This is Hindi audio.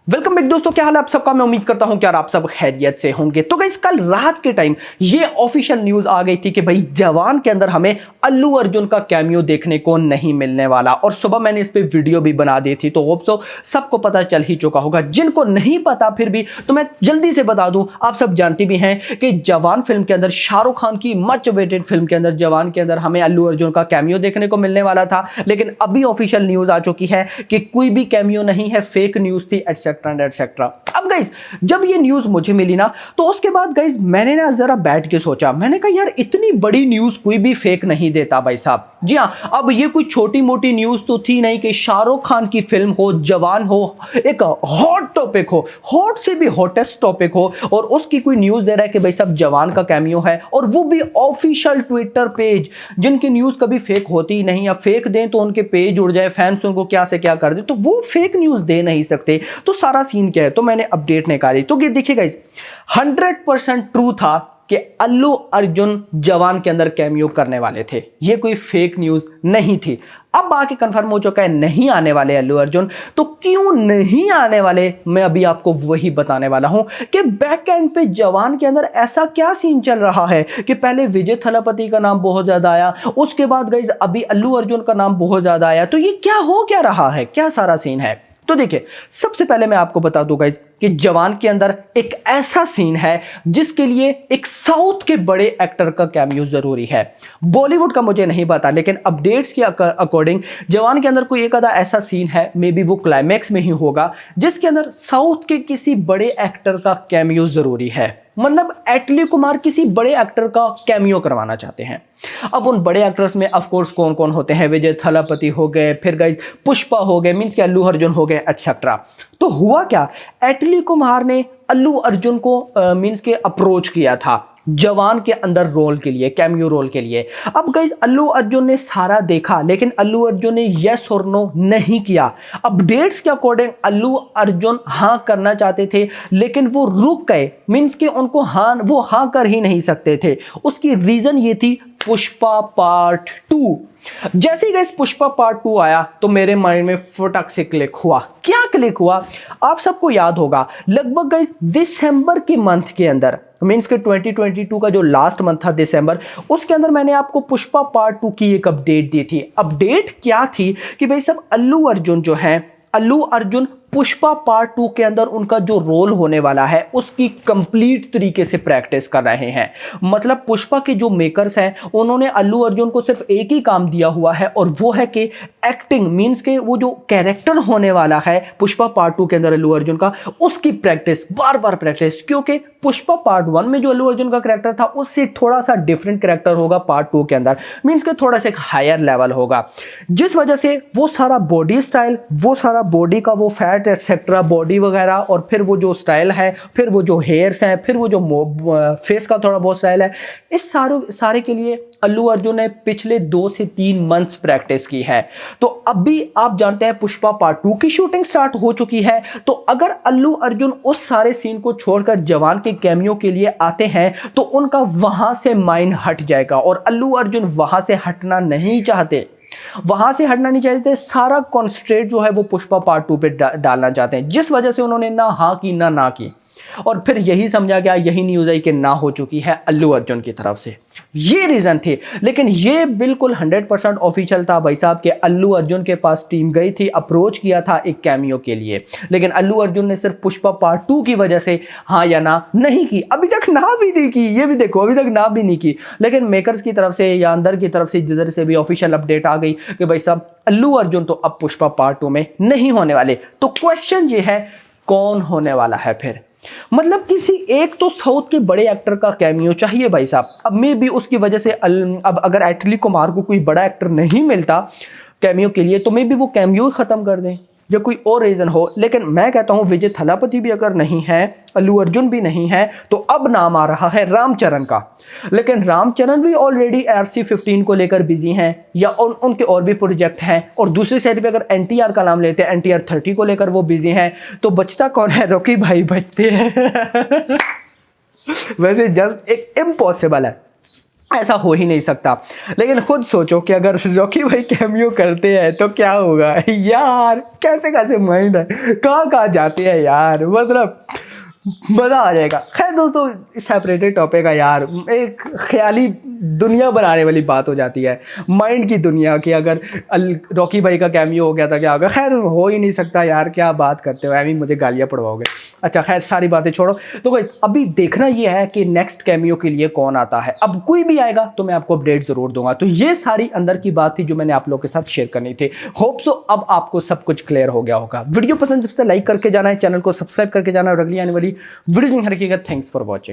वेलकम बैक दोस्तों, क्या हाल है आप सबका। मैं उम्मीद करता हूं कि यार आप सब खैरियत से होंगे। तो गाइस कल रात के टाइम ये ऑफिशियल न्यूज आ गई थी कि भाई जवान के अंदर हमें अल्लू अर्जुन का कैमियो देखने को नहीं मिलने वाला, और सुबह मैंने इस पे वीडियो भी बना दी थी, तो होप सो सबको पता चल ही चुका होगा। जिनको नहीं पता फिर भी तो मैं जल्दी से बता दूं, आप सब जानते भी हैं कि जवान फिल्म के अंदर शाहरुख खान की मच वेटेड फिल्म के अंदर जवान के अंदर हमें अल्लू अर्जुन का कैमियो देखने को मिलने वाला था, लेकिन अभी ऑफिशियल न्यूज आ चुकी है कि कोई भी कैमियो नहीं है, फेक न्यूज थी एटसेट्रा एंड एटसेट्रा। अब गाइस जब ये न्यूज मुझे मिली ना, तो उसके बाद गाइस मैंने ना जरा बैठ के सोचा, मैंने कहा यार इतनी बड़ी न्यूज कोई भी फेक नहीं देता भाई साहब। जी हाँ, अब ये कोई छोटी मोटी न्यूज तो थी नहीं कि शाहरुख खान की फिल्म हो, जवान हो, एक हॉट टॉपिक हो, हॉट से भी हॉटेस्ट टॉपिक हो, और उसकी कोई न्यूज दे रहा है कि भाई साहब जवान का कैमियो है, और वो भी ऑफिशियल ट्विटर पेज, जिनकी न्यूज कभी फेक होती ही नहीं, या फेक दें तो उनके पेज उड़ जाए, फैंस उनको क्या से क्या कर दे, तो वो फेक न्यूज दे नहीं सकते। तो सारा सीन क्या है, तो मैंने अपडेट निकाली, तो ये देखिए गाइस 100% ट्रू था कि अल्लू अर्जुन जवान के अंदर कैमियो करने वाले थे, ये कोई फेक न्यूज नहीं थी। अब आके कंफर्म हो चुका है नहीं आने वाले अल्लू अर्जुन, तो क्यों नहीं आने वाले मैं अभी आपको वही बताने वाला हूं कि बैक एंड पे जवान के अंदर ऐसा क्या सीन चल रहा है कि पहले विजय थलापति का नाम बहुत ज्यादा आया, उसके बाद गाइस अभी अल्लू अर्जुन का नाम बहुत ज्यादा आया, तो ये क्या हो क्या रहा है, क्या सारा सीन है। तो देखिए सबसे पहले मैं आपको बता दूं गाइस कि जवान के अंदर एक ऐसा सीन है जिसके लिए एक साउथ के बड़े एक्टर का कैमियो जरूरी है। बॉलीवुड का मुझे नहीं पता, लेकिन अपडेट्स के अकॉर्डिंग जवान के अंदर कोई एक आधा ऐसा सीन है, मे बी वो क्लाइमैक्स में ही होगा, जिसके अंदर साउथ के किसी बड़े एक्टर का कैमियो जरूरी है। मतलब एटली कुमार किसी बड़े एक्टर का कैमियो करवाना चाहते हैं। अब उन बड़े एक्टर्स में ऑफ कोर्स कौन कौन होते हैं, विजय थलापति हो गए, फिर गाइस पुष्पा हो गए, मींस के अल्लू अर्जुन हो गए एटसेट्रा। तो हुआ क्या, एटली कुमार ने अल्लू अर्जुन को मींस के अप्रोच किया था जवान के अंदर रोल के लिए, कैमियो रोल के लिए। अब गाइस अल्लू अर्जुन ने सारा देखा, लेकिन अल्लू अर्जुन ने यस और नो नहीं किया। अपडेट्स के अकॉर्डिंग अल्लू अर्जुन हाँ करना चाहते थे, लेकिन वो रुक गए, मींस के उनको वो हाँ कर ही नहीं सकते थे। उसकी रीजन ये थी पुष्पा पार्ट 2। जैसे ही गाइस पुष्पा पार्ट 2 आया तो मेरे माइंड में फटक से क्लिक हुआ। क्या क्लिक हुआ, आप सबको याद होगा लगभग गाइस दिसंबर के मंथ के अंदर, मींस के 2022 का जो लास्ट मंथ था दिसंबर, उसके अंदर मैंने आपको पुष्पा पार्ट 2 की एक अपडेट दी थी। अपडेट क्या थी कि भाई सब अल्लू अर्जुन जो है, अल्लू अर्जुन पुष्पा पार्ट 2 के अंदर उनका जो रोल होने वाला है उसकी कंप्लीट तरीके से प्रैक्टिस कर रहे हैं। मतलब पुष्पा के जो मेकर्स हैं उन्होंने अल्लू अर्जुन को सिर्फ एक ही काम दिया हुआ है, और वो है कि एक्टिंग, मींस के वो जो कैरेक्टर होने वाला है पुष्पा पार्ट 2 के अंदर अल्लू अर्जुन का, उसकी प्रैक्टिस, बार बार प्रैक्टिस। क्योंकि पुष्पा पार्ट 1 में जो अल्लू अर्जुन का कैरेक्टर था उससे थोड़ा सा डिफरेंट कैरेक्टर होगा पार्ट 2 के अंदर, मींस के थोड़ा सा एक हायर लेवल होगा, जिस वजह से वो सारा बॉडी स्टाइल, वो सारा बॉडी का वो फैट एक्सेट्रा बॉडी वगैरह, और फिर वो जो स्टाइल है, फिर वो जो हेयर्स हैं, फिर वो जो फेस का थोड़ा बहुत स्टाइल है, इस सारे के लिए अल्लू अर्जुन ने पिछले 2 से 3 मंथ्स प्रैक्टिस की है। तो अभी आप जानते हैं पुष्पा पार्ट 2 की शूटिंग स्टार्ट हो चुकी है। तो अगर अल्लू अर्जुन उस सारे सीन को छोड़कर जवान के कैमियो के लिए आते हैं तो उनका वहां से माइंड हट जाएगा, और अल्लू अर्जुन वहां से हटना नहीं चाहते, सारा कॉन्सेंट्रेट जो है वो पुष्पा पार्ट 2 पे डालना चाहते हैं, जिस वजह से उन्होंने ना हाँ की ना की, और फिर यही समझा गया, यही न्यूज आई कि ना हो चुकी है अल्लू अर्जुन की तरफ से। ये रीजन थे, लेकिन ये बिल्कुल 100% ऑफिशियल था भाई साहब कि अल्लू अर्जुन के पास टीम गई थी, अप्रोच किया था एक कैमियो के लिए, लेकिन अल्लू अर्जुन ने सिर्फ पुष्पा पार्ट 2 की वजह से हाँ या ना नहीं की। अभी तक ना भी नहीं की, ये भी देखो, अभी तक ना भी नहीं की, लेकिन मेकर्स की तरफ से या अंदर की तरफ से जिधर से भी ऑफिशियल अपडेट आ गई कि भाई साहब अल्लू अर्जुन तो अब पुष्पा पार्ट 2 में नहीं होने वाले। तो क्वेश्चन ये है कौन होने वाला है फिर, मतलब किसी एक तो साउथ के बड़े एक्टर का कैमियो चाहिए भाई साहब। अब मे भी उसकी वजह से अब अगर एटली कुमार को कोई बड़ा एक्टर नहीं मिलता कैमियो के लिए तो मे भी वो कैमियो खत्म कर दें, या कोई और रीजन हो। लेकिन मैं कहता हूं विजय थलापति भी अगर नहीं है, अल्लू अर्जुन भी नहीं है, तो अब नाम आ रहा है रामचरण का। लेकिन रामचरण भी ऑलरेडी RC-15 को लेकर बिजी हैं, या उनके और भी प्रोजेक्ट हैं, और दूसरी साइड पे अगर NTR का नाम लेते हैं, NTR 30 को लेकर वो बिजी हैं, तो बचता कौन है, रॉकी भाई बचते हैं। वैसे जस्ट एक इम्पॉसिबल है। ऐसा हो ही नहीं सकता। लेकिन खुद सोचो कि अगर रॉकी भाई कैमियो करते हैं तो क्या होगा यार, कैसे कैसे माइंड है, कहाँ कहाँ जाते हैं यार, मतलब मज़ा आ जाएगा। खैर दोस्तों, सेपरेटेड टॉपिक है यार, एक ख्याली दुनिया बनाने वाली बात हो जाती है, माइंड की दुनिया की। अगर रॉकी भाई का कैमियो हो गया था क्या होगा, खैर हो ही नहीं सकता यार, क्या बात करते हो, एमी मुझे गालियाँ पड़वाओगे। अच्छा खैर सारी बातें छोड़ो। तो गाइस अभी देखना ये है कि नेक्स्ट कैमियो के लिए कौन आता है। अब कोई भी आएगा तो मैं आपको अपडेट जरूर दूंगा। तो ये सारी अंदर की बात थी जो मैंने आप लोगों के साथ शेयर करनी थी। होप सो अब आपको सब कुछ क्लियर हो गया होगा। वीडियो पसंद सबसे लाइक करके जाना है, चैनल को सब्सक्राइब करके जाना है और अगली आने वाली वीडियो नहीं हरकिएगा। Thanks for watching.